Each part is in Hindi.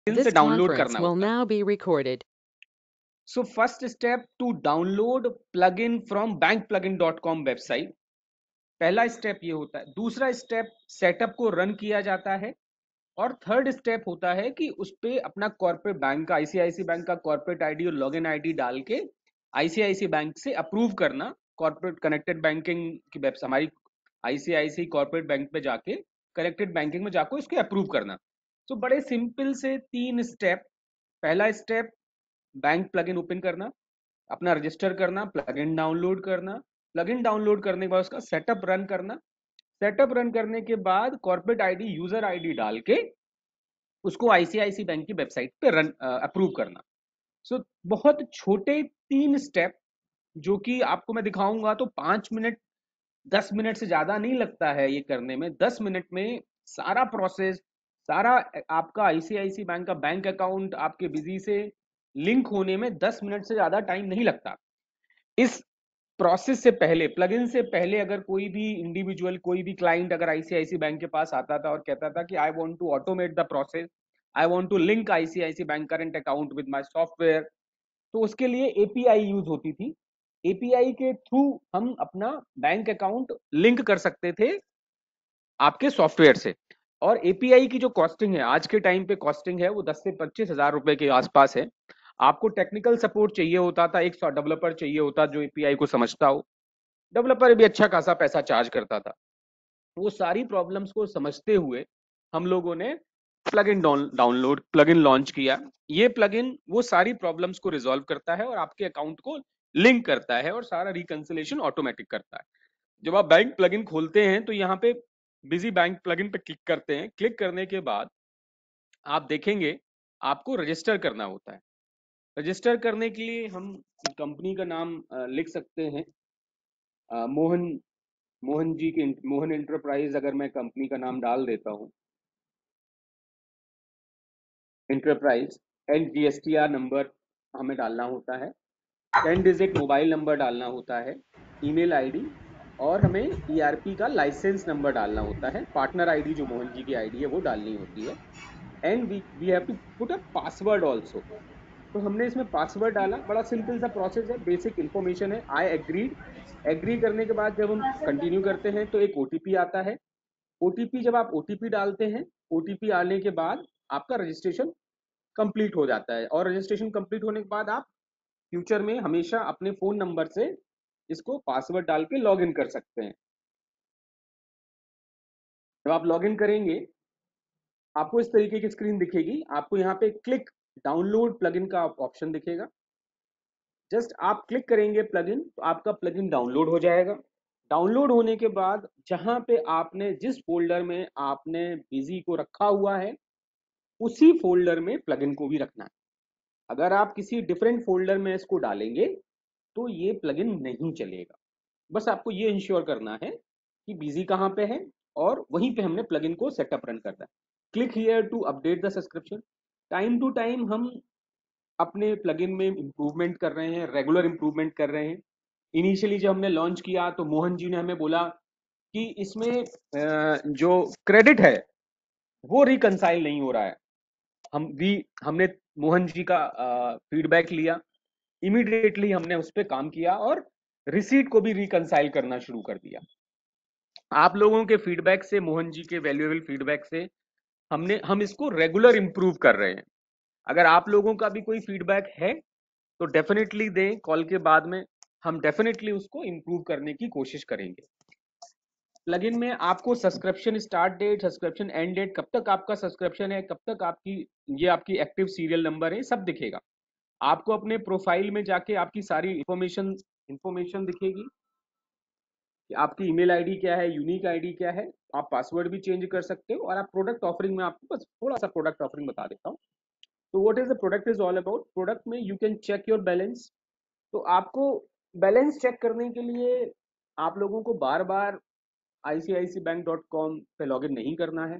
से This डाउनलोड conference करना will होता है। now be recorded. So first step to download plugin from bankplugin.com website. पहला स्टेप ये होता है। दूसरा स्टेप सेटअप को रन किया जाता है। और थर्ड स्टेप होता है कि उस पे अपना कॉर्पोरेट बैंक का आईसीआईसी बैंक का कॉर्पोरेट आईडी और लॉगिन आईडी डाल के आईसीआईसी बैंक से अप्रूव करना। कॉर्पोरेट कनेक्टेड बैंकिंग की वेबसाइट हमारी आईसीआईसी कॉर्पोरेट बैंक पे जाके कनेक्टेड बैंकिंग में जाकर इसको अप्रूव करना। तो बड़े सिंपल से 3 स्टेप। पहला स्टेप बैंक प्लगइन ओपन करना, अपना रजिस्टर करना, प्लगइन डाउनलोड करना, प्लगइन डाउनलोड करने के बाद उसका सेटअप रन करना, सेटअप रन करने के बाद कॉर्पोरेट आईडी यूजर आईडी डाल के उसको आईसीआईसी बैंक की वेबसाइट पे रन अप्रूव करना। सो बहुत छोटे 3 स्टेप जो कि आपको मैं दिखाऊंगा तो 5 मिनट 10 मिनट से ज्यादा नहीं लगता है ये करने में। 10 मिनट में सारा प्रोसेस, सारा आपका आईसीआईसी बैंक का बैंक अकाउंट आपके बिजी से लिंक होने में 10 मिनट से ज्यादा टाइम नहीं लगता। इस प्रोसेस से पहले, प्लगइन से पहले, अगर कोई भी इंडिविजुअल, कोई भी क्लाइंट अगर आईसीआईसी बैंक के पास आता था और कहता था कि I want to automate the process, I want to link ICIC bank current account with my software, तो उसके लिए एपीआई यूज होती थी। एपीआई के थ्रू हम अपना बैंक अकाउंट लिंक कर सकते थे आपके सॉफ्टवेयर से। और एपीआई की जो कॉस्टिंग है आज के टाइम पे, कॉस्टिंग है वो 10 से 25 हजार रुपए के आसपास है। आपको टेक्निकल सपोर्ट चाहिए होता था, एक डेवलपर चाहिए होता जो एपीआई को समझता हो। डेवलपर भी अच्छा खासा पैसा चार्ज करता था। वो सारी प्रॉब्लम्स को समझते हुए हम लोगों ने प्लगइन डाउनलोड प्लगइन लॉन्च किया। ये प्लगइन वो सारी प्रॉब्लम्स को रिजॉल्व करता है और आपके अकाउंट को लिंक करता है और सारा रिकंसिलेशन ऑटोमेटिक करता है। जब आप बैंक प्लगइन खोलते हैं तो यहाँ पे बिजी बैंक प्लगइन पे क्लिक करते हैं। क्लिक करने के बाद आप देखेंगे आपको रजिस्टर करना होता है। रजिस्टर करने के लिए हम कंपनी का नाम लिख सकते हैं। मोहन मोहन जी के मोहन इंटरप्राइज अगर मैं कंपनी का नाम डाल देता हूँ, इंटरप्राइज, एंड जीएसटीआर नंबर हमें डालना होता है, 10 डिजिट मोबाइल नंबर डालना होता है, ईमेल आईडी, और हमें ईआरपी का लाइसेंस नंबर डालना होता है। पार्टनर आईडी जो मोहन जी की आईडी है वो डालनी होती है। And we have to put a password also. तो हमने इसमें पासवर्ड डाला। बड़ा सिंपल सा प्रोसेस है, बेसिक इंफॉर्मेशन है। I agreed. एग्री करने के बाद जब हम कंटिन्यू करते हैं तो एक ओटीपी आता है। ओटीपी जब आप ओटीपी डालते हैं, ओटीपी आने के बाद आपका रजिस्ट्रेशन कंप्लीट हो जाता है। और रजिस्ट्रेशन कंप्लीट होने के बाद आप फ्यूचर में हमेशा अपने फोन नंबर से इसको पासवर्ड डाल के लॉग इन कर सकते हैं। जब आप लॉग इन करेंगे आपको इस तरीके की स्क्रीन दिखेगी। आपको यहाँ पे क्लिक डाउनलोड प्लगइन का ऑप्शन दिखेगा। जस्ट आप क्लिक करेंगे प्लगइन तो आपका प्लगइन डाउनलोड हो जाएगा। डाउनलोड होने के बाद जहां पे आपने जिस फोल्डर में आपने बिजी को रखा हुआ है उसी फोल्डर में प्लगइन को भी रखना है। अगर आप किसी डिफरेंट फोल्डर में इसको डालेंगे तो ये प्लगइन नहीं चलेगा। बस आपको ये इंश्योर करना है कि बिजी कहाँ पे है और वहीं पे हमने प्लगइन को सेटअप रन करना है। Click here to update the subscription. Time to time हम अपने प्लगइन में इंप्रूवमेंट कर रहे हैं, रेगुलर इंप्रूवमेंट कर रहे हैं। इनिशियली जब हमने लॉन्च किया तो मोहन जी ने हमें बोला कि इसमें जो क्रेडिट है वो रिकंसाइल नहीं हो रहा है। हमने मोहन जी का फीडबैक लिया। इमीडिएटली हमने उस पर काम किया और रिसीट को भी रिकंसाइल करना शुरू कर दिया। आप लोगों के फीडबैक से, मोहन जी के वैल्यूएबल फीडबैक से हम इसको रेगुलर इंप्रूव कर रहे हैं। अगर आप लोगों का भी कोई फीडबैक है तो डेफिनेटली दें कॉल के बाद में। हम डेफिनेटली उसको इंप्रूव करने की कोशिश करेंगे। प्लगइन में आपको subscription start date, subscription end date, कब तक आपका सब्सक्रिप्शन है, कब तक आपकी ये आपकी एक्टिव सीरियल नंबर है, सब दिखेगा। आपको अपने प्रोफाइल में जाके आपकी सारी इंफॉर्मेशन दिखेगी कि आपकी ईमेल आईडी क्या है, यूनिक आईडी क्या है। आप पासवर्ड भी चेंज कर सकते हो। और आप प्रोडक्ट ऑफरिंग में, आपको बस थोड़ा सा प्रोडक्ट ऑफरिंग बता देता हूँ। तो what is the product is all about. Product में you can check your balance. तो आपको बैलेंस चेक करने के लिए आप लोगों को बार बार ICICIbank.com पे लॉगिन नहीं करना है।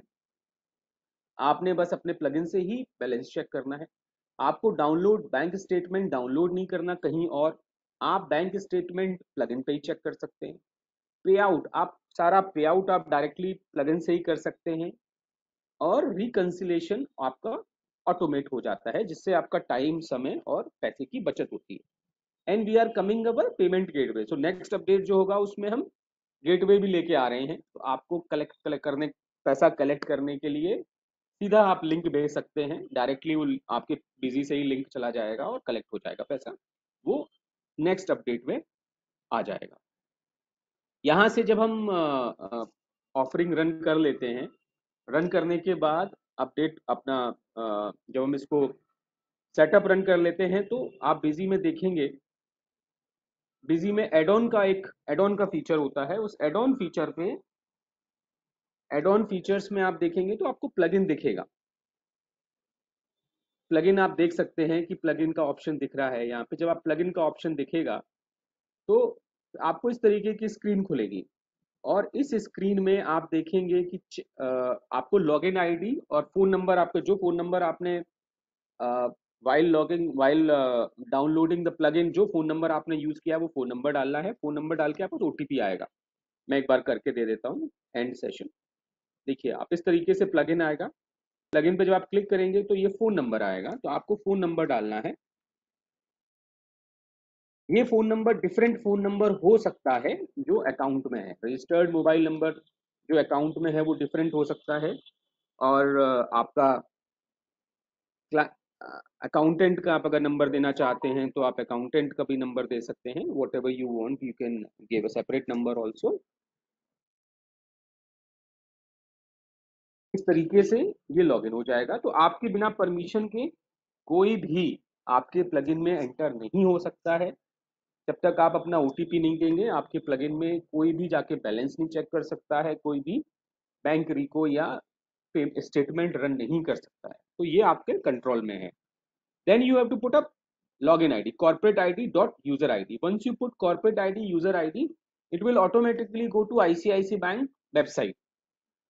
आपने बस अपने प्लगइन से ही बैलेंस चेक करना है। आपको डाउनलोड बैंक स्टेटमेंट डाउनलोड नहीं करना कहीं और। आप बैंक स्टेटमेंट प्लगइन पे ही चेक कर सकते हैं। पे आउट, आप सारा पे आउट आप डायरेक्टली प्लगइन से ही कर सकते हैं। और रिकंसिलेशन आपका ऑटोमेट हो जाता है, जिससे आपका टाइम, समय और पैसे की बचत होती है। And we are coming our payment gateway. So next update जो होगा उसमें हम गेटवे भी लेके आ रहे हैं। तो आपको कलेक्ट करने, पैसा कलेक्ट करने के लिए सीधा आप लिंक भेज सकते हैं, डायरेक्टली वो आपके बिजी से ही लिंक चला जाएगा और कलेक्ट हो जाएगा पैसा, वो नेक्स्ट अपडेट में आ जाएगा। यहाँ से जब हम ऑफरिंग रन कर लेते हैं, रन करने के बाद अपडेट अपना जब हम इसको सेटअप रन कर लेते हैं, तो आप बिजी में देखेंगे, बिजी में एड ऑन का एक एड ऑन का फीचर होता है। उस एड ऑन फीचर पे, एड ऑन फीचर्स में आप देखेंगे तो आपको प्लगइन दिखेगा। प्लगइन आप देख सकते हैं कि प्लगइन का ऑप्शन दिख रहा है यहाँ पे। जब आप प्लगइन का ऑप्शन दिखेगा तो आपको इस तरीके की स्क्रीन खुलेगी, और इस स्क्रीन में आप देखेंगे कि आपको लॉगिन आईडी और फोन नंबर, आपका जो फोन नंबर आपने वाइल डाउनलोडिंग द प्लगइन, जो फोन नंबर आपने यूज किया वो फोन नंबर डालना है। फोन नंबर डाल के आपको ओटीपी आएगा। मैं एक बार करके दे देता हूँ एंड सेशन। देखिए आप इस तरीके से प्लगइन आएगा। प्लगइन पे जब आप क्लिक करेंगे तो ये फोन नंबर आएगा, तो आपको फोन नंबर डालना है। ये phone number different phone number हो सकता है जो अकाउंट में है। रजिस्टर्ड मोबाइल नंबर जो अकाउंट में है वो डिफरेंट हो सकता है, और आपका अकाउंटेंट का आप अगर नंबर देना चाहते हैं तो आप अकाउंटेंट का भी नंबर दे सकते हैं। What ever you want you can give a separate number also. इस तरीके से ये लॉगिन हो जाएगा। तो आपके बिना परमिशन के कोई भी आपके प्लगइन में एंटर नहीं हो सकता है। जब तक आप अपना ओटीपी नहीं देंगे, आपके प्लगइन में कोई भी जाके बैलेंस नहीं चेक कर सकता है, कोई भी बैंक रिको या स्टेटमेंट रन नहीं कर सकता है। तो ये आपके कंट्रोल में है। Then you have to put up login id, corporate id dot user id. Once you put corporate id, user id, it will automatically go to ICICI bank website.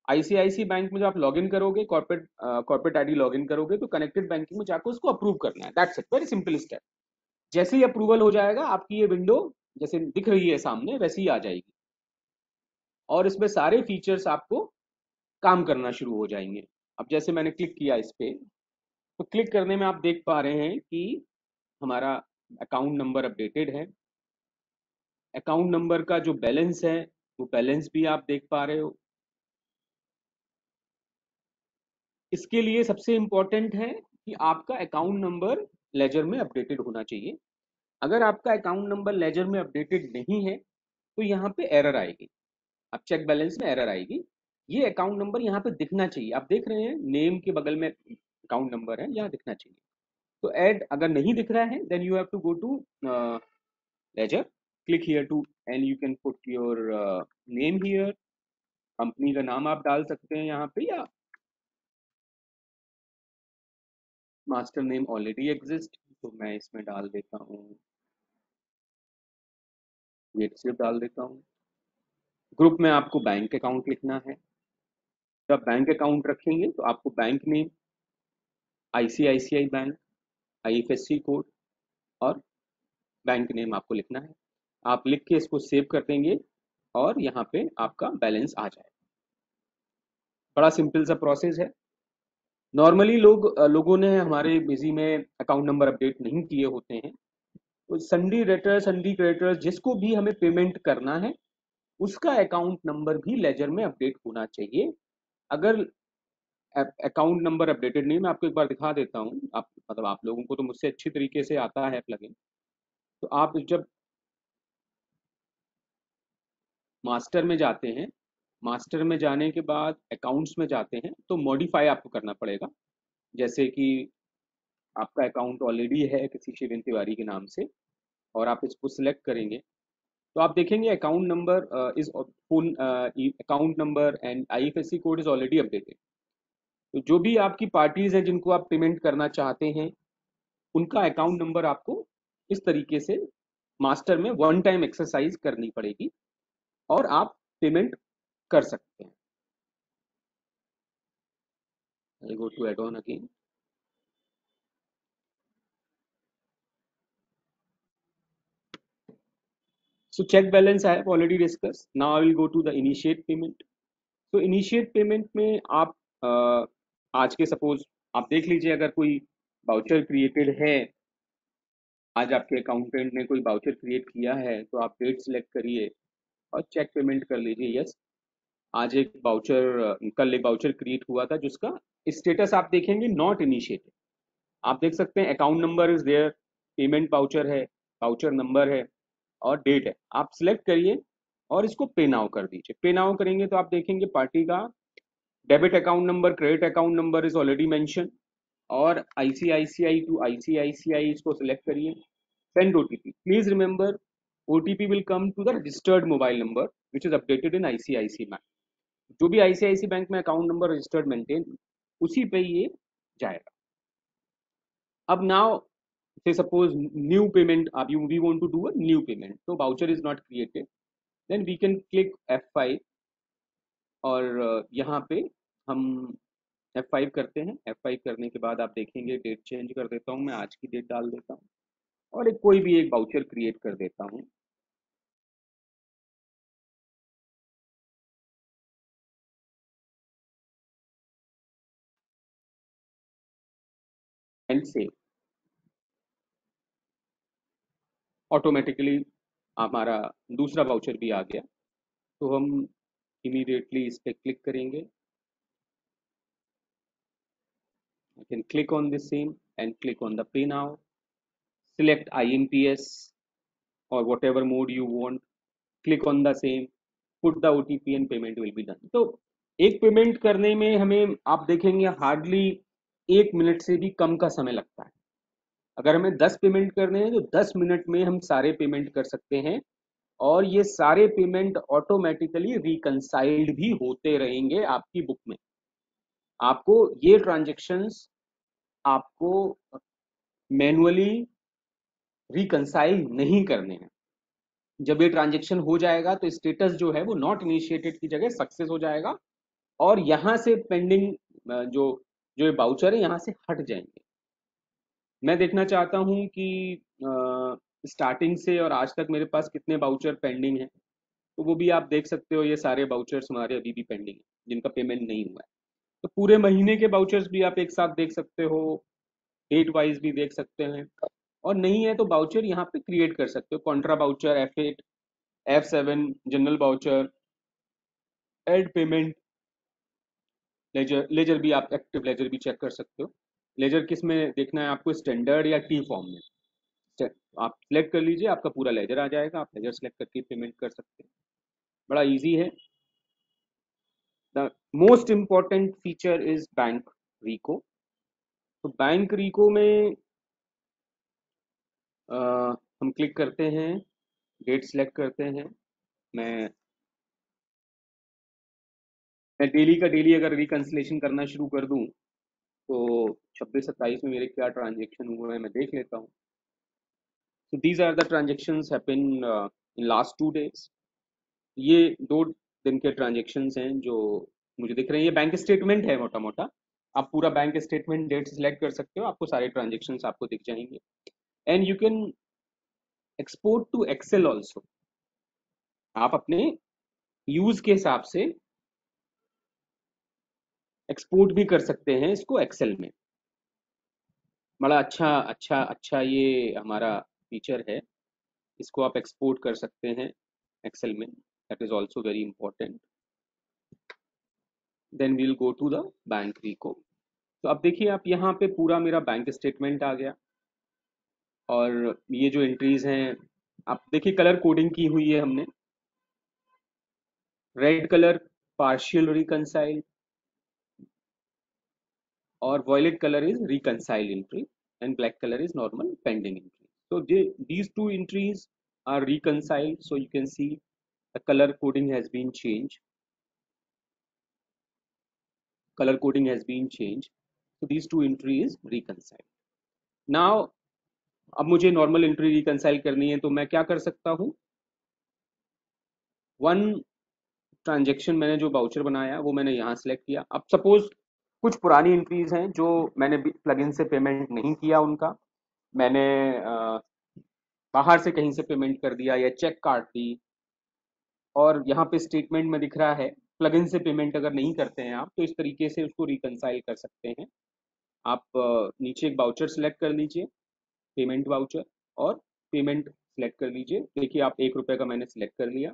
ICIC bank में जब आप लॉगिन करोगे, कॉर्पोरेट आईडी लॉगिन करोगे, तो कनेक्टेड बैंकिंग में जाकर उसको अप्रूव करना है। That's it, very simple step. जैसे ही अप्रूवल हो जाएगा, आपकी ये विंडो जैसे दिख रही है सामने वैसे ही आ जाएगी, और इसमें सारे फीचर्स आपको काम करना शुरू हो जाएंगे। अब जैसे मैंने क्लिक किया इस पे, तो क्लिक करने में आप देख पा रहे हैं कि हमारा अकाउंट नंबर अपडेटेड है। अकाउंट नंबर का जो बैलेंस है वो बैलेंस भी आप देख पा रहे हो। इसके लिए सबसे इंपॉर्टेंट है कि आपका अकाउंट नंबर लेजर में अपडेटेड होना चाहिए। अगर आपका अकाउंट नंबर लेजर में अपडेटेड नहीं है तो यहाँ पे एरर आएगी, अब चेक बैलेंस में एरर आएगी। ये अकाउंट नंबर यहाँ पे दिखना चाहिए। आप देख रहे हैं नेम के बगल में अकाउंट नंबर है, यहाँ दिखना चाहिए। तो ऐड अगर नहीं दिख रहा है, then you have to go to ledger, click here to, and you can put your name here. Company का नाम आप डाल सकते हैं यहाँ पे, या मास्टर नेम ऑलरेडी एग्जिस्ट, तो मैं इसमें डाल देता हूँ, ये सिर्फ डाल देता हूँ। ग्रुप में आपको बैंक अकाउंट लिखना है। जब बैंक अकाउंट रखेंगे तो आपको bank name, ICICI bank, IFSC code और बैंक नेम आपको लिखना है। आप लिख के इसको सेव कर देंगे और यहाँ पे आपका बैलेंस आ जाएगा। बड़ा सिंपल सा प्रोसेस है। नॉर्मली लोगों ने हमारे बिजी में अकाउंट नंबर अपडेट नहीं किए होते हैं, तो सन्डी रेटर, सन्डी क्रेडिटर्स, जिसको भी हमें पेमेंट करना है उसका अकाउंट नंबर भी लेजर में अपडेट होना चाहिए। अगर अकाउंट नंबर अपडेटेड नहीं, मैं आपको एक बार दिखा देता हूँ। आप मतलब आप लोगों को तो मुझसे अच्छी तरीके से आता है प्लगइन। तो आप जब मास्टर में जाते हैं, मास्टर में जाने के बाद अकाउंट्स में जाते हैं, तो मॉडिफाई आपको करना पड़ेगा। जैसे कि आपका अकाउंट ऑलरेडी है किसी शिविन तिवारी के नाम से, और आप इसको सिलेक्ट करेंगे तो आप देखेंगे account number is phone, account number and IFSC code is already updated. तो जो भी आपकी पार्टीज हैं जिनको आप पेमेंट करना चाहते हैं, उनका अकाउंट नंबर आपको इस तरीके से मास्टर में वन टाइम एक्सरसाइज करनी पड़ेगी और आप पेमेंट कर सकते हैं। I go to add on again. So check balance I have already discussed. Now I will go to the initiate payment. तो इनिशिएट पेमेंट में आप आज के सपोज आप देख लीजिए अगर कोई बाउचर क्रिएटेड है, आज आपके अकाउंटेंट ने कोई बाउचर क्रिएट किया है, तो आप डेट सिलेक्ट करिए और चेक पेमेंट कर लीजिए। यस, आज एक बाउचर, कल एक बाउचर क्रिएट हुआ था जिसका स्टेटस आप देखेंगे नॉट इनिशिएटेड। आप देख सकते हैं account number is there, payment voucher है, बाउचर नंबर है और डेट है। आप सिलेक्ट करिए और इसको पे नाउ कर दीजिए। पे नाउ करेंगे तो आप देखेंगे पार्टी का debit account number, credit account number is already mention, और आईसीआईसीआई टू आईसीआईसीआई इसको सिलेक्ट करिए। Send OTP, please remember OTP will come to the registered mobile number which is updated in ICIC bank. जो भी आईसीआईसी बैंक में अकाउंट नंबर रजिस्टर्ड मेंटेन, उसी पे ये जाएगा। अब now say suppose new payment, we want to do a new payment, so voucher is not created, then we can click F5 और यहाँ पे हम F5 करते हैं। F5 करने के बाद आप देखेंगे डेट चेंज कर देता हूँ, मैं आज की डेट डाल देता हूँ और एक कोई भी एक वाउचर क्रिएट कर देता हूँ। एंड से ऑटोमेटिकली हमारा दूसरा वाउचर भी आ गया, तो हम इमीडिएटली इस पर क्लिक करेंगे। I can click on the same and click on the pay now, select IMPS or whatever mode you want, click on the same, put the OTP and payment will be done। तो एक पेमेंट करने में हमें आप देखेंगे हार्डली 1 मिनट से भी कम का समय लगता है। अगर हमें 10 पेमेंट करने हैं तो 10 मिनट में हम सारे पेमेंट कर सकते हैं और ये सारे पेमेंट ऑटोमेटिकली रिकंसाइल्ड भी होते रहेंगे आपकी बुक में। आपको ये ट्रांजेक्शन्स आपको मैनुअली रिकंसाइल नहीं करने हैं। जब ये ट्रांजेक्शन हो जाएगा तो स्टेटस जो है वो नॉट इनिशिएटेड की जगह सक्सेस हो जाएगा और यहाँ से पेंडिंग जो जो ये बाउचर है यहाँ से हट जाएंगे। मैं देखना चाहता हूँ कि स्टार्टिंग से और आज तक मेरे पास कितने बाउचर पेंडिंग हैं, तो वो भी आप देख सकते हो। ये सारे बाउचर्स हमारे अभी भी पेंडिंग है जिनका पेमेंट नहीं हुआ है। तो पूरे महीने के बाउचर्स भी आप एक साथ देख सकते हो, डेट वाइज भी देख सकते हैं, और नहीं है तो बाउचर यहाँ पे क्रिएट कर सकते हो। Contra voucher, F8, F7, general voucher, add payment, ledger, ledger भी आप एक्टिव लेजर भी चेक कर सकते हो। लेजर किस में देखना है आपको, स्टैंडर्ड या टी फॉर्म में? आप सिलेक्ट कर लीजिए, आपका पूरा लेजर आ जाएगा, आप लेजर सेलेक्ट करके पेमेंट कर सकते हैं। बड़ा इजी है। The most important feature is bank reco. तो बैंक रिको में हम क्लिक करते हैं, डेट सेलेक्ट करते हैं। मैं मैं डेली का डेली अगर रिकंसिलेशन करना शुरू कर दूं तो 26-27 में मेरे क्या ट्रांजेक्शन हुए हैं मैं देख लेता हूँ। So these are the transactions happen in last 2 days। ये 2 दिन के ट्रांजेक्शन्स हैं जो मुझे दिख रहे हैं। ये बैंक स्टेटमेंट है मोटा मोटा। आप पूरा बैंक स्टेटमेंट डेट सेलेक्ट कर सकते हो, आपको सारे ट्रांजेक्शन्स आपको दिख जाएंगे। And you can export to Excel also. आप अपने यूज के हिसाब से एक्सपोर्ट भी कर सकते हैं इसको एक्सेल में। बड़ा अच्छा अच्छा अच्छा ये हमारा फीचर है, इसको आप एक्सपोर्ट कर सकते हैं एक्सेल में। That is also very important. Then we'll go to the bank reco. तो अब देखिए आप यहाँ पे पूरा मेरा बैंक स्टेटमेंट आ गया और ये जो एंट्रीज हैं आप देखिए कलर कोडिंग की हुई है हमने। रेड कलर पार्शियल रिकंसाइल और violet colour is reconcile entry and black color is normal pending entry। So these two entries are reconciled, so you can see the color coding has been changed, color coding has been changed, so these two entries reconciled। now अब मुझे नॉर्मल एंट्री रिकंसाइल करनी है तो मैं क्या कर सकता हूँ, वन ट्रांजेक्शन मैंने जो बाउचर बनाया वो मैंने यहाँ सेलेक्ट किया। अब सपोज कुछ पुरानी एंट्रीज हैं जो मैंने प्लगइन से पेमेंट नहीं किया, उनका मैंने बाहर से कहीं से पेमेंट कर दिया या चेक काट दी, और यहाँ पे स्टेटमेंट में दिख रहा है प्लगइन से पेमेंट अगर नहीं करते हैं आप तो इस तरीके से उसको रिकंसाइल कर सकते हैं। आप नीचे एक वाउचर सेलेक्ट कर लीजिए, पेमेंट वाउचर, और पेमेंट सेलेक्ट कर लीजिए। देखिए आप 1 रुपये का मैंने सेलेक्ट कर लिया,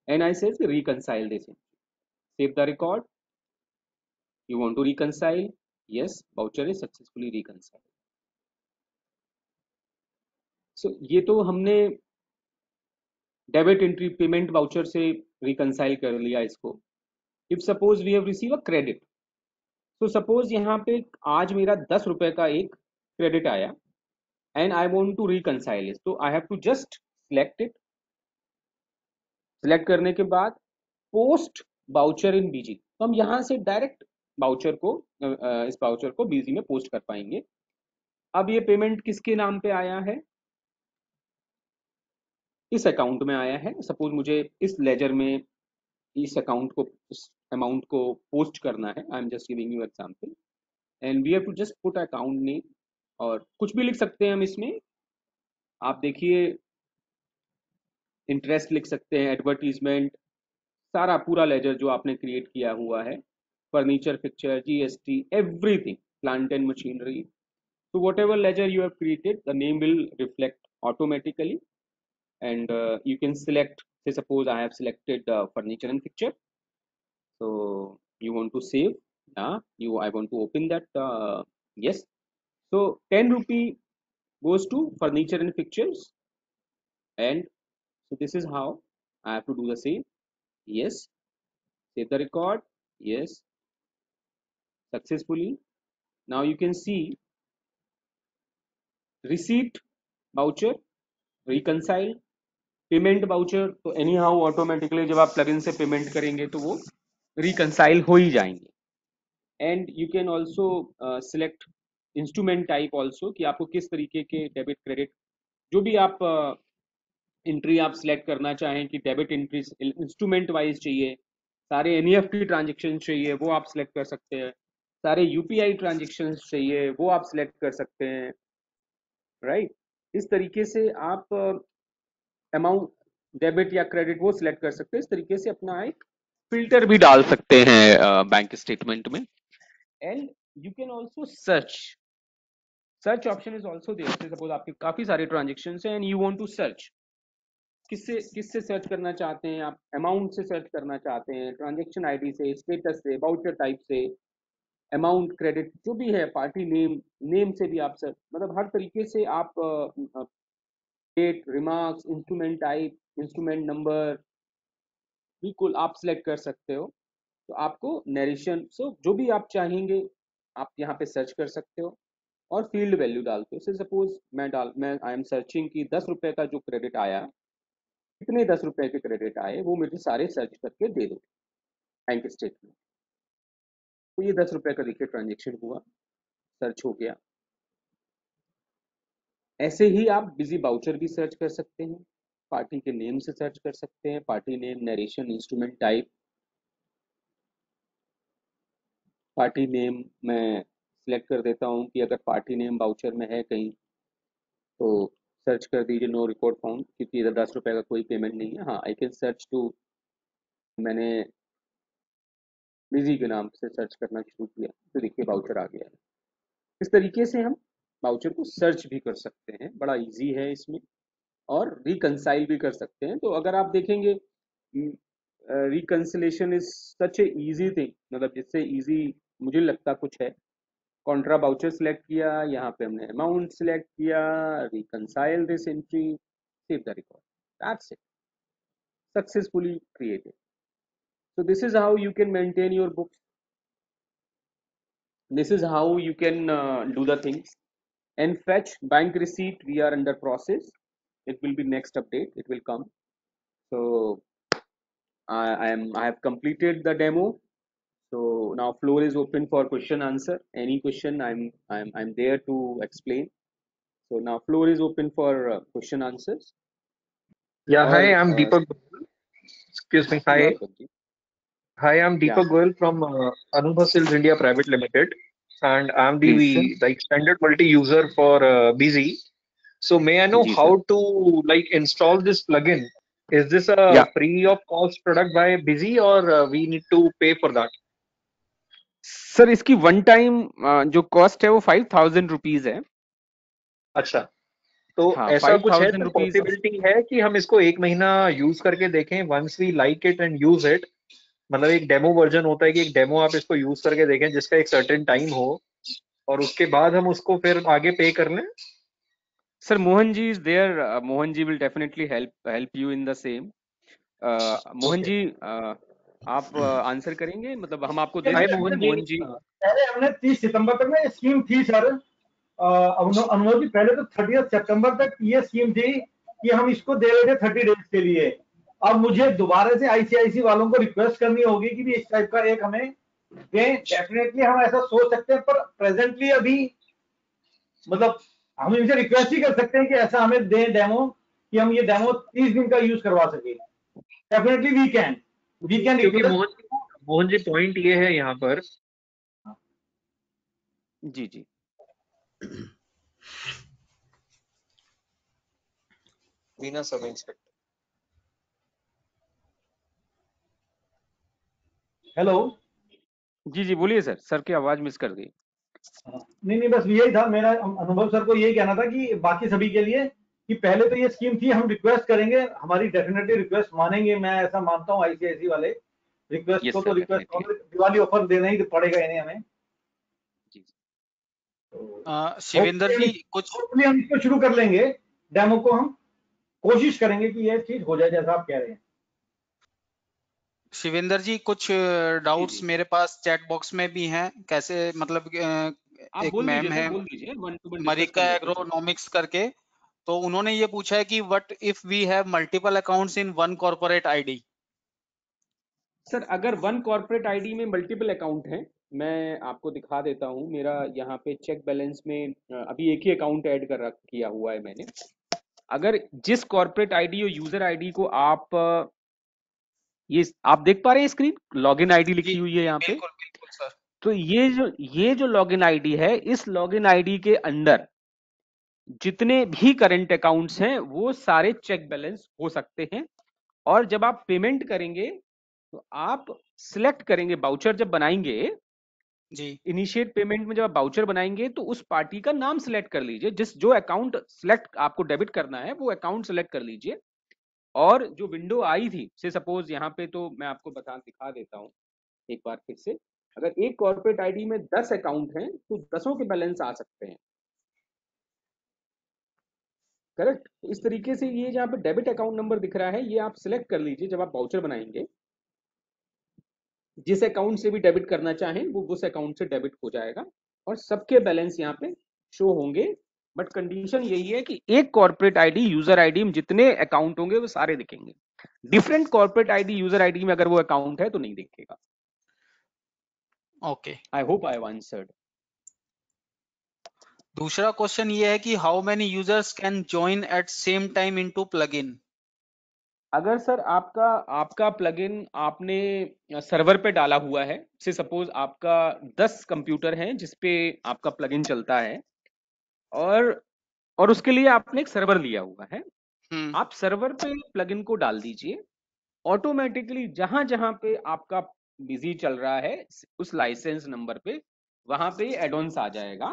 and I say reconcile this, save the record. You want to reconcile, yes, voucher is successfully reconcile. So ये तो हमने डेबिट एंट्री पेमेंट वाउचर से रिकनसाइल कर लिया इसको। If suppose we have receive a credit, तो सपोज यहाँ पे आज मेरा 10 रुपए का एक क्रेडिट आया, and I want to reconcile it, तो I have to just select it. Select करने के बाद पोस्ट वाउचर इन बीजी, तो हम यहाँ से डायरेक्ट वाउचर को इस वाउचर को बीजी में पोस्ट कर पाएंगे। अब ये पेमेंट किसके नाम पे आया है? इस अकाउंट में आया है। सपोज मुझे इस लेजर में इस अकाउंट को, इस अमाउंट को पोस्ट करना है। I am just giving you example, and we have to just put account name, और कुछ भी लिख सकते हैं हम इसमें। आप देखिए, इंटरेस्ट लिख सकते हैं, एडवर्टीजमेंट, सारा पूरा लेजर जो आपने क्रिएट किया हुआ है, furniture, picture, GST, everything, plant and machinery. So whatever ledger you have created, the name will reflect automatically, and you can select. Say suppose I have selected furniture and picture, so you want to save. I want to open that. Yes. So 10 rupee goes to furniture and pictures, and so this is how I have to do the same. Yes. Save the record. Yes. Successfully. Now you can see receipt, voucher, reconcile, payment voucher. तो एनी हाउ ऑटोमेटिकली जब आप प्लगइन से पेमेंट करेंगे तो वो रिकनसाइल हो ही जाएंगे। And you can also select instrument type also, कि आपको किस तरीके के डेबिट क्रेडिट, जो भी आप एंट्री आप सिलेक्ट करना चाहें, कि डेबिट एंट्री इंस्ट्रूमेंट वाइज चाहिए, सारे एनईएफटी ट्रांजेक्शन चाहिए, वो आप सिलेक्ट कर सकते हैं। सारे यूपीआई ट्रांजेक्शन चाहिए, वो आप सिलेक्ट कर सकते हैं। राइट, इस तरीके से आप अमाउंट डेबिट या क्रेडिट वो सिलेक्ट कर सकते हैं। इस तरीके से अपना एक फिल्टर भी डाल सकते हैं बैंक स्टेटमेंट में। And you can also search option is also there. Suppose आपके काफी सारे ट्रांजेक्शन हैं and you want to search, किससे सर्च करना चाहते हैं आप? अमाउंट से सर्च करना चाहते हैं, ट्रांजेक्शन आईडी से, स्टेटस से, वाउचर टाइप से, अमाउंट, क्रेडिट, जो भी है, पार्टी नेम, नेम से भी आप सर्च, मतलब हर तरीके से आप date, remarks, instrument type, instrument number, बिल्कुल आप सिलेक्ट कर सकते हो। तो आपको नरेशन, सो जो भी आप चाहेंगे आप यहाँ पे सर्च कर सकते हो, और फील्ड वैल्यू डालते हो। सपोज मैं आई एम सर्चिंग कि 10 रुपए का जो क्रेडिट आया, कितने 10 रुपए के क्रेडिट आए, वो मुझे सारे सर्च करके दे दो बैंक स्टेटमेंट। तो ये 10 रुपए का देखिए ट्रांजेक्शन हुआ, सर्च हो गया। ऐसे ही आप बिजी बाउचर भी सर्च कर सकते हैं, पार्टी के नेम से सर्च कर सकते हैं, party name, narration, instrument type. Party name मैं सिलेक्ट कर देता हूँ कि अगर पार्टी नेम वाउचर में है कहीं, तो सर्च कर दीजिए नो रिकॉर्ड फाउंड, क्योंकि इधर 10 रुपए का कोई पेमेंट नहीं है। हाँ, आई कैन सर्च टू, मैंने बिजी के नाम से सर्च करना शुरू किया तो देखिए वाउचर आ गया है। इस तरीके से हम वाउचर को सर्च भी कर सकते हैं, बड़ा इजी है इसमें, और रिकनसाइल भी कर सकते हैं। तो अगर आप देखेंगे, reconciliation is such a easy thing, मतलब जिससे इजी मुझे लगता कुछ है। कॉन्ट्रा वाउचर सिलेक्ट किया, यहाँ पे हमने अमाउंट सिलेक्ट किया, reconcile this entry, save the record, that's it, successfully created. So this is how you can maintain your books. This is how you can do the things. And fetch bank receipt, we are under process. It will be next update, it will come. So I have completed the demo. So now floor is open for question answer. Any question, I'm there to explain. So now floor is open for question answers. Yeah, hi, Or I'm Deepak. Excuse me. yeah, Hi. Deepak ji. Hi, I'm Yeah, Deepak Goyal from Anubhav Sales India Private Limited, and I'm please sir. the extended multi-user for Busy. So may I know Ji sir. how to install this plugin? Is this a Yeah. free of cost product by Busy, or we need to pay for that? Sir इसकी वन टाइम जो कॉस्ट है वो 5,000 रुपीज है। अच्छा, तो हाँ, ऐसा फाइव कुछ है थाउजेंड सर, रुपीज पॉसिबिलिटी है कि हम इसको एक महीना यूज करके देखें, once we like it and use it? मतलब एक डेमो वर्जन होता है कि एक डेमो आप इसको यूज करके देखें जिसका एक सर्टेन टाइम हो, और उसके बाद हम उसको फिर आगे पे कर लें। Sir Mohan ji is there, Mohan ji will definitely help help you in the same. Mohan okay. जी, आप आंसर करेंगे, मतलब हम आपको दे हाय सकते हैं मोहन जी। मोहन जी। पहले हमने 30 सितंबर तक में ये स्कीम थी सर। अनुमोद जी, पहले तो 30 सितंबर तक ये स्कीम थी कि हम इसको दे रहे थे 30 डेज के लिए। अब मुझे दोबारा से आईसीआईसी वालों को रिक्वेस्ट करनी होगी कि भी इस टाइप का एक हमें दें। डेफिनेटली हम ऐसा सोच सकते हैं, पर प्रेजेंटली अभी मतलब हम इनसे रिक्वेस्ट ही कर सकते हैं कि ऐसा हमें दें डेमो, कि हम ये डेमो 30 दिन का यूज करवा सके। डेफिनेटली वी कैन क्योंकि रिक्वेस्ट। मोहन जी पॉइंट ये है यहाँ पर। जी जी। बिना सब इंस्पेक्टर। हेलो। जी जी बोलिए सर, सर की आवाज मिस कर गई। नहीं नहीं, बस यही था मेरा अनुभव सर को यही कहना था कि बाकी सभी के लिए कि पहले तो ये स्कीम थी, हम रिक्वेस्ट करेंगे, हमारी डेफिनेटली रिक्वेस्ट मानेंगे, मैं ऐसा मानता हूँ आईसीआईसी वाले। रिक्वेस्ट को यस तो sir, request definitely. Diwali offer देना ही पड़ेगा इन्हें हमें। जी। तो शिवेंद्र जी कुछ होपफुली हम इसको शुरू कर लेंगे। डेमो को हम कोशिश करेंगे कि ये चीज हो जाए जैसा आप कह रहे हैं। शिवेंद्र जी कुछ जी डाउट्स जी, मेरे पास चैट बॉक्स में भी हैं। कैसे मतलब आप एक बोल दीजिए मैम सर, है बोल दीजिए, वन टू वन डिस्कस कर मरिका लेते हैं सर। एग्रोनॉमिक्स करके, तो उन्होंने ये पूछा है कि what if we have multiple accounts in one corporate ID. Sir अगर वन कॉर्पोरेट आईडी में मल्टीपल अकाउंट हैं, मैं आपको दिखा देता हूं। मेरा यहाँ पे चेक बैलेंस में अभी एक ही अकाउंट ऐड कर रख किया हुआ है मैंने। अगर जिस कॉर्पोरेट आईडी और यूजर आईडी को आप ये आप देख पा रहे हैं स्क्रीन, लॉगिन आईडी जी लिखी हुई है यहाँ पे। बिल्कुल बिल्कुल सर। तो ये जो लॉगिन आईडी है, इस लॉगिन आईडी के अंदर जितने भी करंट अकाउंट्स हैं वो सारे चेक बैलेंस हो सकते हैं। और जब आप पेमेंट करेंगे तो आप सिलेक्ट करेंगे, बाउचर जब बनाएंगे, जी इनिशिएट पेमेंट में जब आप बाउचर बनाएंगे तो उस पार्टी का नाम सिलेक्ट कर लीजिए, जिस जो अकाउंट सिलेक्ट आपको डेबिट करना है वो अकाउंट सिलेक्ट कर लीजिए। और जो विंडो आई थी, से सपोज यहाँ पे, तो मैं आपको दिखा देता हूँ एक बार फिर से। अगर एक कॉर्पोरेट आईडी में 10 अकाउंट हैं तो 10 के बैलेंस आ सकते हैं। करेक्ट। तो इस तरीके से ये जहाँ पे डेबिट अकाउंट नंबर दिख रहा है, ये आप सिलेक्ट कर लीजिए जब आप बाउचर बनाएंगे। जिस अकाउंट से भी डेबिट करना चाहें वो उस अकाउंट से डेबिट हो जाएगा और सबके बैलेंस यहाँ पे शो होंगे। बट कंडीशन यही है कि एक कॉर्पोरेट आईडी यूजर आईडी में जितने अकाउंट होंगे वो सारे दिखेंगे। Different corporate ID user ID में अगर वो अकाउंट है तो नहीं दिखेगा। Okay. I hope I have answered. दूसरा क्वेश्चन ये है कि how many users can join at same time into plugin. अगर सर आपका आपका प्लगइन आपने सर्वर पे डाला हुआ है, से सपोज आपका 10 कंप्यूटर हैं जिसपे आपका प्लगइन चलता है, और उसके लिए आपने एक सर्वर लिया हुआ है। हम्म। आप सर्वर पे प्लगइन को डाल दीजिए, ऑटोमेटिकली जहां जहां पे आपका बिजी चल रहा है उस लाइसेंस नंबर पे वहां पे एडॉन्स आ जाएगा।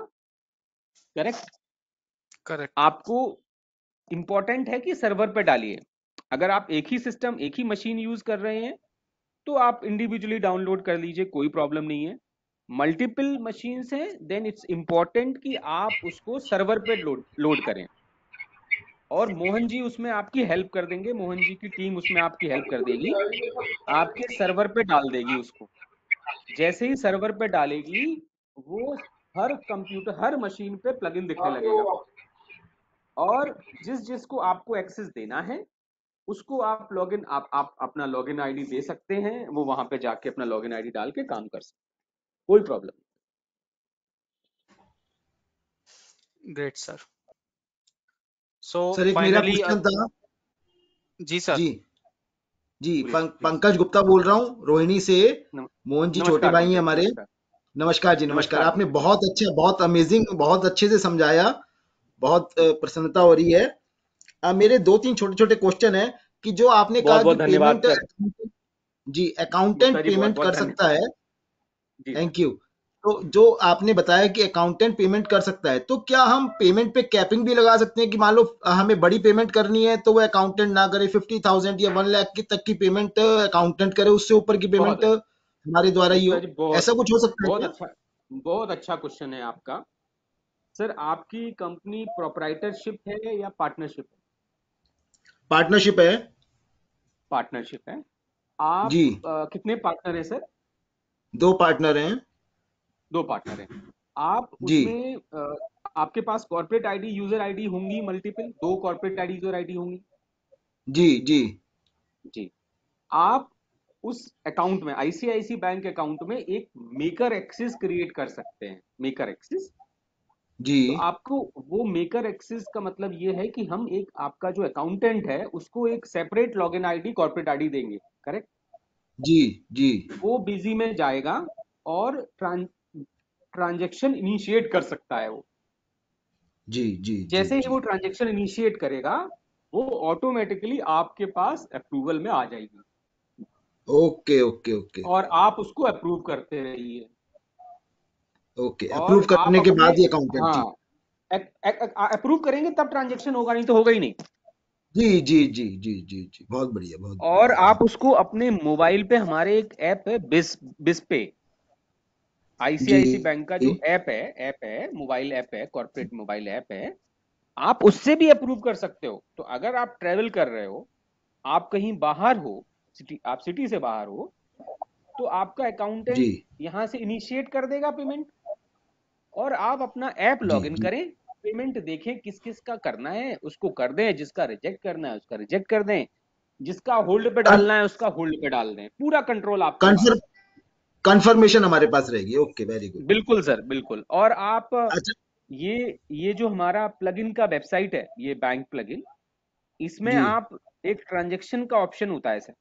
करेक्ट। करेक्ट। आपको इंपॉर्टेंट है कि सर्वर पे डालिए। अगर आप एक ही सिस्टम एक ही मशीन यूज कर रहे हैं तो आप इंडिविजुअली डाउनलोड कर लीजिए, कोई प्रॉब्लम नहीं है। मल्टीपल मशीन्स हैं देन इट्स इंपॉर्टेंट कि आप उसको सर्वर पे लोड करें। और मोहन जी उसमें आपकी हेल्प कर देंगे, मोहन जी की टीम उसमें आपकी हेल्प कर देगी, आपके सर्वर पे डाल देगी उसको। जैसे ही सर्वर पे डालेगी वो हर कंप्यूटर हर मशीन पे प्लगइन दिखने लगेगा। और जिस जिसको आपको एक्सेस देना है उसको आप लॉगिन आप अपना लॉगिन आईडी दे सकते हैं, वो वहां पे जाके अपना लॉगिन आईडी डाल के काम कर सकते हैं, कोई problem great sir. So sir एक मेरा फाइनली क्वेश्चन था। जी सर। जी जी, नहीं। प्लीज। पंकज गुप्ता बोल रहा हूँ रोहिणी से। मोहन जी छोटे नमस्कार भाई हैं पंकज जी, हमारे। नमस्कार। नमस्कार जी, नमस्कार। नमस्कार आपने पंकज जी। बहुत अच्छा, बहुत अमेजिंग, बहुत अच्छे से समझाया। बहुत प्रसन्नता हो रही है। मेरे दो तीन छोटे छोटे क्वेश्चन है कि जो आपने बहुत कहा कि बहुत धन्यवाद पेमेंट सर। जी गुप्ता अकाउंटेंट जी बहुत पेमेंट बहुत कर धन्य। सकता है। जी सर। Thank you. तो जो आपने बताया कि अकाउंटेंट पेमेंट कर सकता है, तो क्या हम पेमेंट पे कैपिंग भी लगा सकते हैं कि मान लो हमें बड़ी पेमेंट करनी है तो वो अकाउंटेंट ना करे, 50,000 या 1 लाख की तक की पेमेंट अकाउंटेंट करे, उससे ऊपर की बहुत पेमेंट हमारे द्वारा ही पुष्पा हो? जी, बहुत ऐसा कुछ हो सकता है बहुत क्या? अच्छा, बहुत अच्छा क्वेश्चन है आपका। सर आपकी कंपनी प्रोप्राइटरशिप है या पार्टनरशिप है? पार्टनरशिप है। पार्टनरशिप है। आप जी, कितने पार्टनर हैं सर? 2 पार्टनर हैं। 2 पार्टनर हैं। आप जी, उसमें आपके पास कॉर्पोरेट आईडी यूजर आईडी होंगी, multiple 2 corporate ID user ID होंगी। जी, जी, जी। आप उस अकाउंट में, आईसीआईसी बैंक अकाउंट में एक मेकर एक्सेस क्रिएट कर सकते हैं। मेकर एक्सेस, जी, तो आपको वो मेकर एक्सेस का मतलब ये है कि हम एक आपका जो अकाउंटेंट है उसको एक separate login ID, corporate ID देंगे, करेक्ट? जी, जी, वो बिजी में जाएगा और ट्रांजेक्शन इनिशिएट कर सकता है वो। जी, जी, जी, जैसे ही जी। वो ट्रांजेक्शन इनिशिएट करेगा, वो ऑटोमेटिकली आपके पास अप्रूवल में आ जाएगी ओके, ओके, ओके, और आप उसको अप्रूव करते रहिए। ओके। अप्रूव और आप करने के अपने, बाद ये अकाउंटेंट, हाँ, जी, अप्रूव करेंगे तब ट्रांजेक्शन होगा, नहीं तो होगा ही नहीं। जी, जी, जी, जी, जी, जी, बहुत बढ़िया, बहुत और बढ़िया। आप उसको अपने मोबाइल पे, हमारे एक ऐप है बिस्पे, जी, आईसीआईसी बैंक का जो ऐप है, मोबाइल ऐप है, कॉर्पोरेट मोबाइल ऐप है, आप उससे भी अप्रूव कर सकते हो। तो अगर आप ट्रेवल कर रहे हो, आप कहीं बाहर हो, सिटी, आप सिटी से बाहर हो, तो आपका जी, अकाउंटेंट यहां से इनिशिएट कर देगा पेमेंट, और आप अपना ऐप जी, लॉगिन जी। करें, पेमेंट देखें किस किस का करना है, उसको कर दें, जिसका रिजेक्ट करना है उसका रिजेक्ट कर दें, जिसका होल्ड पे कन, डालना है उसका होल्ड पे डाल दें, पूरा कंट्रोल आपके कन्फर्म पास। कंफर्मेशन हमारे पास रहेगी। Okay, very good. बिल्कुल सर, बिल्कुल। और आप अच्छा, ये जो हमारा प्लगइन का वेबसाइट है, ये बैंक प्लगइन, इसमें जी, आप, एक ट्रांजेक्शन का ऑप्शन होता है सर,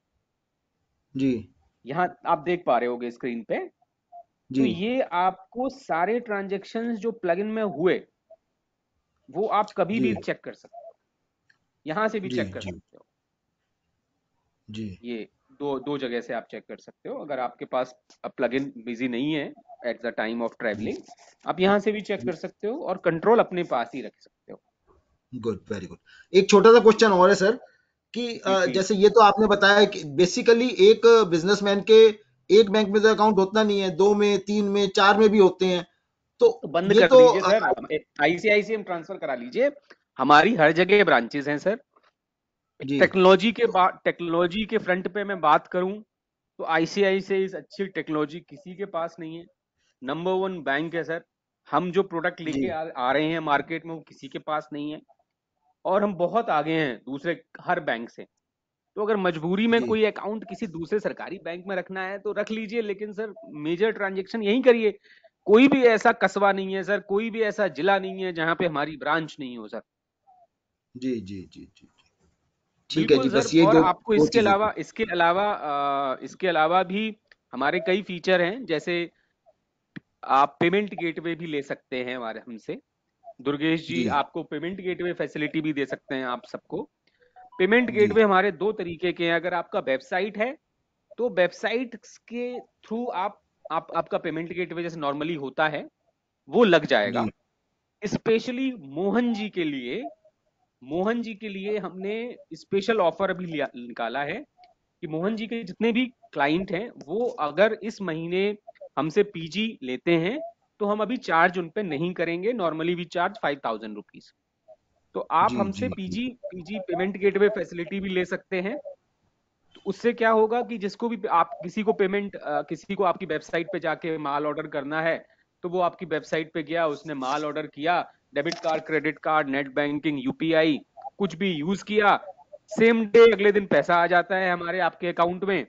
जी, यहाँ आप देख पा रहे होगे स्क्रीन पे। तो जी, ये आपको सारे ट्रांजेक्शन्स जो प्लगइन में हुए, वो आप कभी जी, भी चेक कर सकते हो, यहां से भी जी, चेक कर जी, सकते हो। जी, ये दो दो जगह से आप चेक कर सकते हो। अगर आपके पास प्लगइन बिजी नहीं है एट द टाइम ऑफ जी, ट्रैवलिंग, आप यहाँ से भी चेक जी, कर सकते हो और कंट्रोल अपने पास ही रख सकते हो। Good, very good. एक छोटा सा क्वेश्चन और है सर कि जी प्लीज। जैसे ये तो आपने बताया कि बेसिकली एक बिजनेसमैन के एक बैंक में तो अकाउंट होता नहीं है, 2 में, 3 में, 4 में भी होते हैं। तो तो बंद ये कर तो दीजिए सर, आईसीआईसीआई में ट्रांसफर करा लीजिए। हमारी हर जगह ब्रांचेस हैं सर। जी, टेक्नोलॉजी के फ्रंट पे मैं बात करूं, तो आईसीआईसीआई इस अच्छी टेक्नोलॉजी किसी के पास नहीं है। नंबर 1 बैंक है सर। हम जो प्रोडक्ट जी, लेके आ रहे हैं मार्केट में, वो किसी के पास नहीं है। और हम बहुत आगे हैं दूसरे हर बैंक से। तो अगर मजबूरी में जी, कोई अकाउंट किसी दूसरे सरकारी बैंक में रखना है तो रख लीजिए, लेकिन सर मेजर ट्रांजेक्शन यहीं करिए। कोई भी ऐसा कस्बा नहीं है सर, कोई भी ऐसा जिला नहीं है जहां पे हमारी ब्रांच नहीं हो सर। जी, जी, जी, जी। ठीक है बिल्कुल जी, सर। बस ये और दो आपको दो इसके चीजें अलावा थी। इसके अलावा भी हमारे कई फीचर हैं। जैसे आप पेमेंट गेटवे भी ले सकते हैं हमारे हमसे, दुर्गेश जी, जी, आपको पेमेंट गेटवे फैसिलिटी भी दे सकते हैं आप सबको। पेमेंट जी, गेटवे हमारे 2 तरीके के हैं। अगर आपका वेबसाइट है, तो वेबसाइट के थ्रू आप आपका पेमेंट गेटवे जैसे नॉर्मली होता है वो लग जाएगा। जी, स्पेशली मोहन जी के लिए हमने स्पेशल ऑफर अभी निकाला है कि मोहन जी के जितने भी क्लाइंट हैं, वो अगर इस महीने हमसे पीजी लेते हैं, तो हम अभी चार्ज उन पे नहीं करेंगे। Normally we charge 5,000 rupees. तो आप जी, हमसे जी, जी, PG PG payment gateway facility भी ले सकते हैं। तो उससे क्या होगा कि जिसको भी आप किसी को आपकी वेबसाइट पे जाके माल ऑर्डर करना है, तो वो आपकी वेबसाइट पे गया, उसने माल ऑर्डर किया, debit card, credit card, net banking, UPI कुछ भी यूज किया, सेम डे अगले दिन पैसा आ जाता है हमारे आपके अकाउंट में।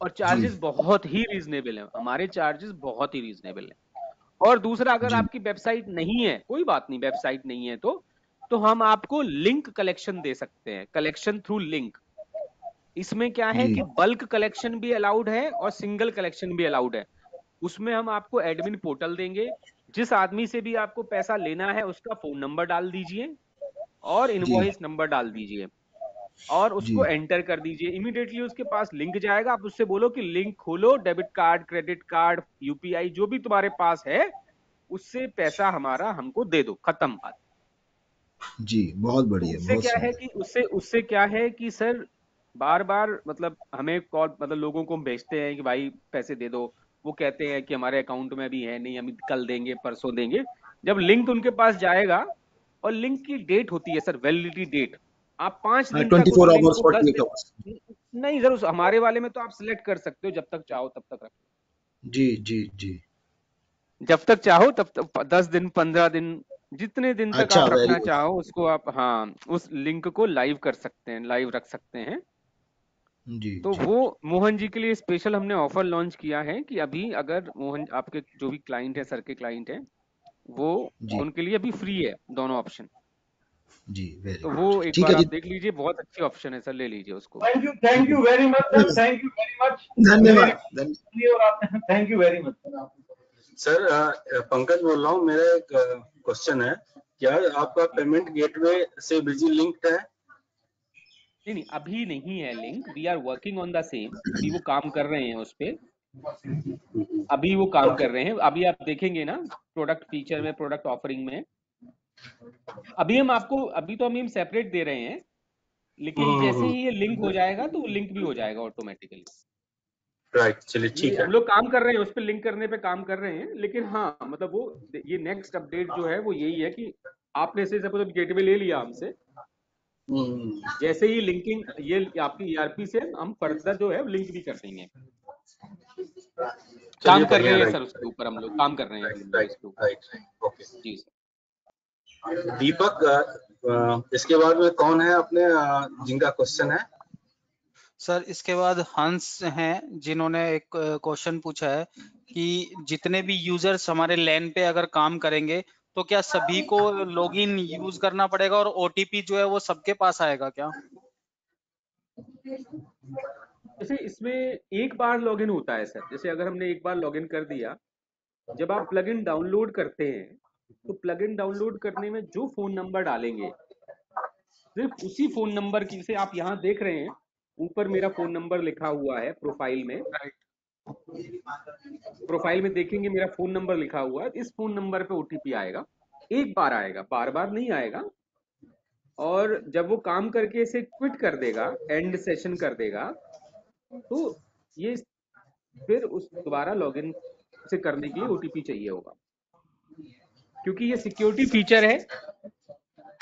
और जी, चार्जेस बहुत ही रीजनेबल है, हमारे चार्जेस बहुत ही रीजनेबल है। और दूसरा, अगर जी, आपकी वेबसाइट नहीं है, कोई बात नहीं, वेबसाइट नहीं है तो हम आपको लिंक कलेक्शन दे सकते हैं, कलेक्शन थ्रू लिंक। इसमें क्या है जी, कि बल्क कलेक्शन भी अलाउड है और सिंगल कलेक्शन भी अलाउड है। उसमें हम आपको एडमिन पोर्टल देंगे। जिस आदमी से भी आपको पैसा लेना है उसका फोन नंबर डाल दीजिए और जी, इनवॉइस नंबर डाल दीजिए। और जी उसको एंटर कर दीजिए। इमीडिएटली उसके पास लिंक जाएगा, आप उससे बोलो कि लिंक खोलो, debit card, credit card, UPI जो भी तुम्हारे पास है उससे पैसा हमारा हमको दे दो, खत्म बात। जी, बहुत तो बढ़िया, उससे बहुत क्या है सुंदर। कि उससे क्या है कि सर बार बार मतलब हमें कॉल, मतलब लोगों को हम भेजते हैं कि भाई पैसे दे दो, वो कहते हैं कि हमारे अकाउंट में अभी है नहीं, हम कल देंगे, परसों देंगे। जब लिंक उनके पास जाएगा, और लिंक की डेट होती है सर, वैलिडिटी डेट, आप 5 दिन तक उस 24 लिंक आवर्स को, 48 आवर्स। नहीं सर हमारे वाले में तो आप सिलेक्ट कर सकते हो, जब तक चाहो तब तक रखो, जी जी जी। जब तक चाहो तब तक, 10 दिन, 15 दिन, जितने दिन तक अच्छा, आप वेरी रखना गुड। चाहो उसको आप, हाँ, उस लिंक को लाइव कर सकते हैं, लाइव रख सकते हैं। जी तो जी वो मोहन जी के लिए स्पेशल हमने ऑफर लॉन्च किया है कि अभी अगर मोहन आपके जो भी क्लाइंट है, सर के क्लाइंट है, वो जी उनके लिए अभी फ्री है दोनों ऑप्शन। जी, वेरी तो वो गुड। एक ठीक बार है आप जी। देख लीजिए, बहुत अच्छी ऑप्शन है सर, ले लीजिए उसको। Thank you very much sir, thank you very much. मेरी धन्यवाद। और आप thank you very much. Sir Pankaj बोल रहा हूँ, मेरा एक क्वेश्चन है, क्या आपका पेमेंट गेटवे से बिजी लिंक्ड है? नहीं, अभी नहीं है link, we are working on the same, अभी वो काम कर रहे हैं उस पे, अभी वो काम ओके। कर रहे हैं। अभी आप देखेंगे ना प्रोडक्ट फीचर में, प्रोडक्ट ऑफरिंग में, अभी तो हम सेपरेट दे रहे हैं, लेकिन जैसे ही ये लिंक हो जाएगा तो वो लिंक भी हो जाएगा ऑटोमेटिकली। राइट, चलिए ये ठीक है। हम लोग काम कर रहे हैं, उस पर लिंक करने पे काम कर रहे हैं, लेकिन हाँ मतलब वो, ये नेक्स्ट अपडेट जो है वो यही है कि आपने से सपोज गेटवे ले लिया हमसे, जैसे ही लिंकिंग ये आपकी ईआरपी से हम फर्दर जो है लिंक भी कर देंगे। चलिए काम कर बढ़िया, रहे हैं राइट सर उसके ऊपर, हम लोग काम कर रहे हैं राइट अभी राइट उसके ऊपर। Right right, okay. जी सर। दीपक, इसके बाद में कौन है अपने जिनका क्वेश्चन है? सर इसके बाद हंस हैं, जिन्होंने एक क्वेश्चन पूछा है कि जितने भी यूजर्स हमारे लैन पे अगर काम करेंगे तो क्या सभी को लॉगिन यूज करना पड़ेगा और ओटीपी जो है वो सबके पास आएगा क्या? जैसे इसमें एक बार लॉगिन होता है सर, जैसे अगर हमने एक बार लॉगिन कर दिया, जब आप प्लगइन डाउनलोड करते हैं तो प्लगइन डाउनलोड करने में जो फोन नंबर डालेंगे, सिर्फ उसी फोन नंबर की, जैसे आप यहाँ देख रहे हैं ऊपर मेरा फोन नंबर लिखा हुआ है प्रोफाइल में, राइट। प्रोफाइल में देखेंगे मेरा फोन नंबर लिखा हुआ है, इस फोन नंबर पे ओटीपी आएगा, एक बार आएगा, बार बार नहीं आएगा। और जब वो काम करके इसे क्विट कर देगा, एंड सेशन कर देगा, तो ये फिर उस दोबारा लॉगिन से करने के लिए ओटीपी चाहिए होगा। क्योंकि ये सिक्योरिटी फीचर है,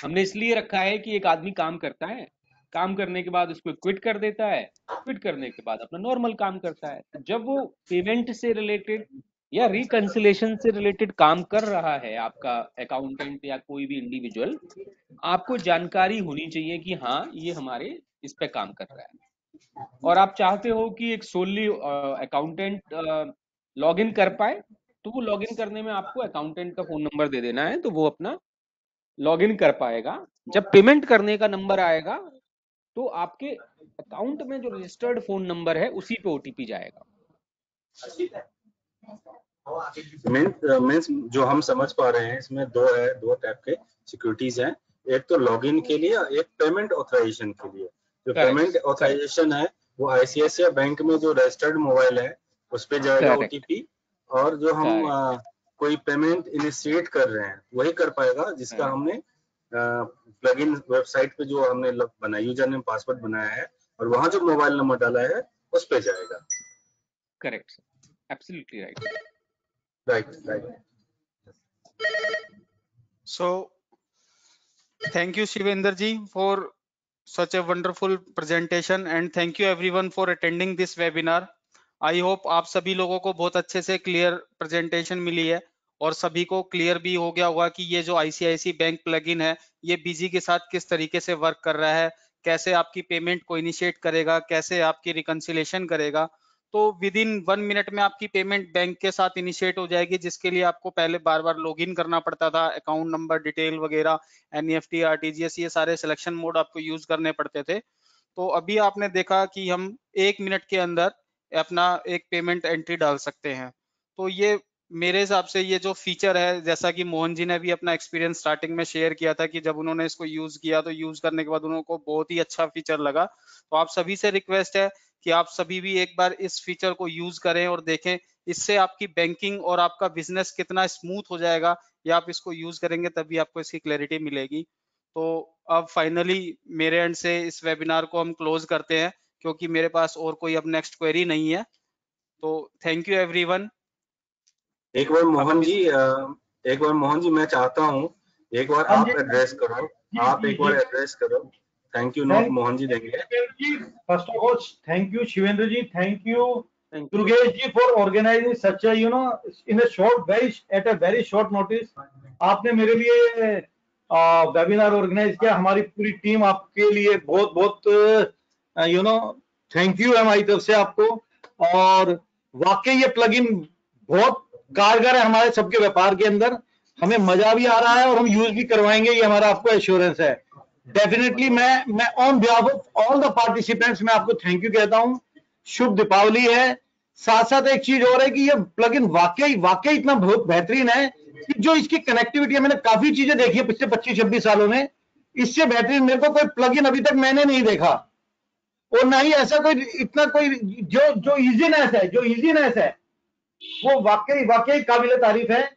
हमने इसलिए रखा है कि एक आदमी काम करता है, काम करने के बाद उसको क्विट कर देता है, क्विट करने के बाद अपना नॉर्मल काम करता है। तो जब वो पेमेंट से रिलेटेड या रिकंसिलेशन से रिलेटेड काम कर रहा है आपका अकाउंटेंट या कोई भी इंडिविजुअल, आपको जानकारी होनी चाहिए कि हाँ ये हमारे इस पे काम कर रहा है। और आप चाहते हो कि एक सोली अकाउंटेंट लॉगिन कर पाए, तो वो लॉगिन करने में आपको अकाउंटेंट का फोन नंबर दे देना है, तो वो अपना लॉगिन कर पाएगा। जब पेमेंट करने का नंबर आएगा तो आपके अकाउंट में जो रजिस्टर्ड फोन नंबर है उसी पे ओटीपी जाएगा। मीन्स जो हम समझ पा रहे हैं इसमें दो टाइप के सिक्योरिटीज हैं, एक तो लॉगिन के लिए, एक पेमेंट ऑथराइजेशन के लिए। जो पेमेंट ऑथराइजेशन है वो आईसीआईसीआई बैंक में जो रजिस्टर्ड मोबाइल है उस पे जाएगा ओटीपी, और जो हम कोई पेमेंट इनिशिएट कर रहे हैं वही कर पाएगा जिसका हमने प्लगइन वेबसाइट पे जो हमने बनाया, यूजर नेम पासवर्ड बनाया है और वहां जो मोबाइल नंबर डाला है उस पे जाएगा। Correct sir, absolutely right. Right. So thank you Shivendra ji for such a wonderful presentation and thank you everyone for attending this webinar. I hope आप सभी लोगों को बहुत अच्छे से क्लियर प्रेजेंटेशन मिली है और सभी को क्लियर भी हो गया होगा कि ये जो आईसीआईसी बैंक प्लगइन है ये बीजी के साथ किस तरीके से वर्क कर रहा है, कैसे आपकी पेमेंट को इनिशिएट करेगा, कैसे आपकी रिकंसिलेशन करेगा। तो विद इन 1 मिनट में आपकी पेमेंट बैंक के साथ इनिशिएट हो जाएगी, जिसके लिए आपको पहले बार बार लॉगिन करना पड़ता था, अकाउंट नंबर डिटेल वगैरह, एनईएफटी, आरटीजीएस, ये सारे सिलेक्शन मोड आपको यूज करने पड़ते थे। तो अभी आपने देखा कि हम 1 मिनट के अंदर अपना एक पेमेंट एंट्री डाल सकते हैं। तो ये मेरे हिसाब से ये जो फीचर है, जैसा कि मोहन जी ने भी अपना एक्सपीरियंस स्टार्टिंग में शेयर किया था कि जब उन्होंने इसको यूज किया तो यूज करने के बाद उनको बहुत ही अच्छा फीचर लगा। तो आप सभी से रिक्वेस्ट है कि आप सभी भी एक बार इस फीचर को यूज करें और देखें इससे आपकी बैंकिंग और आपका बिजनेस कितना स्मूथ हो जाएगा। या आप इसको यूज करेंगे तभी आपको इसकी क्लैरिटी मिलेगी। तो अब फाइनली मेरे एंड से इस वेबिनार को हम क्लोज करते हैं, क्योंकि मेरे पास और कोई अब नेक्स्ट क्वेरी नहीं है। तो थैंक यू एवरीवन। एक बार मोहन जी मैं चाहता हूँ एक बार हाँ आप जी, एड्रेस करो, आप जी, एक बार जी। एड्रेस करो। Thank you Thank- Mohan ji देंगे। Shivendra ji, first of all, thank you, Shivendra ji. Thank you, Thank you. Durgesh ji, for organizing such a, in a short, at a very short notice. आपने मेरे लिए वेबिनार ऑर्गेनाइज किया। हमारी पूरी टीम आपके लिए बहुत बहुत थैंक यू है हमारी तरफ से आपको। और वाकई ये प्लगइन बहुत कारगर है हमारे सबके व्यापार के अंदर। हमें मजा भी आ रहा है और हम यूज भी करवाएंगे, ये हमारा आपको एश्योरेंस है। डेफिनेटली मैं on behalf of all the participants मैं आपको थैंक यू कहता हूं। शुभ दीपावली है। साथ साथ एक चीज और है कि ये प्लगइन वाकई इतना बहुत बेहतरीन है कि जो इसकी कनेक्टिविटी है, मैंने काफी चीजें देखी है पिछले 25-26 सालों में, इससे बेहतरीन मेरे को कोई प्लगइन अभी तक मैंने नहीं देखा। और ना ही ऐसा कोई इतना कोई जो इजीनेस है वो वाकई काबिल तारीफ है।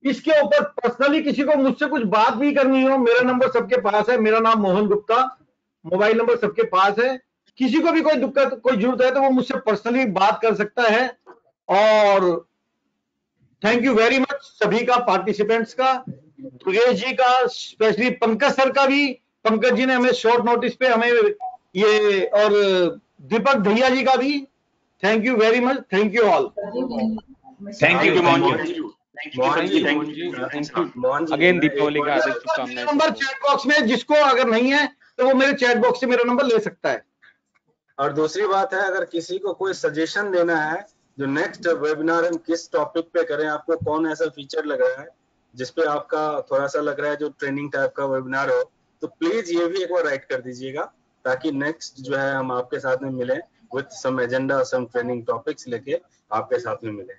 इसके ऊपर पर्सनली किसी को मुझसे कुछ बात भी करनी हो, मेरा नंबर सबके पास है। मेरा नाम मोहन गुप्ता, मोबाइल नंबर सबके पास है। किसी को भी कोई दिक्कत कोई जरूरत है तो वो मुझसे पर्सनली बात कर सकता है। और थैंक यू वेरी मच सभी का, पार्टिसिपेंट्स का, दुर्गेश जी का, स्पेशली पंकज सर का भी। पंकज जी ने हमें शॉर्ट नोटिस पे हमें ये, और दीपक भैया जी का भी thank you very much. Thank you all. Thank you Mohan ji. Mohan ji thank you Mohan ji again मैं दीपावली एक का बार हार्दिक शुभकामनाएं नंबर सबको। चैट बॉक्स में, जिसको अगर नहीं है तो वो मेरे चैट बॉक्स से मेरा नंबर ले सकता है। और दूसरी बात है, अगर किसी को कोई सजेशन देना है जो नेक्स्ट वेबिनार हम किस टॉपिक पे करें, आपको कौन ऐसा फीचर लग रहा है जिसपे आपका थोड़ा सा लग रहा है जो ट्रेनिंग टाइप का वेबिनार हो, तो प्लीज ये भी एक बार राइट कर दीजिएगा, ताकि नेक्स्ट जो है हम आपके साथ में मिलें with some agenda, some training topics लेके आपके साथ में मिलें।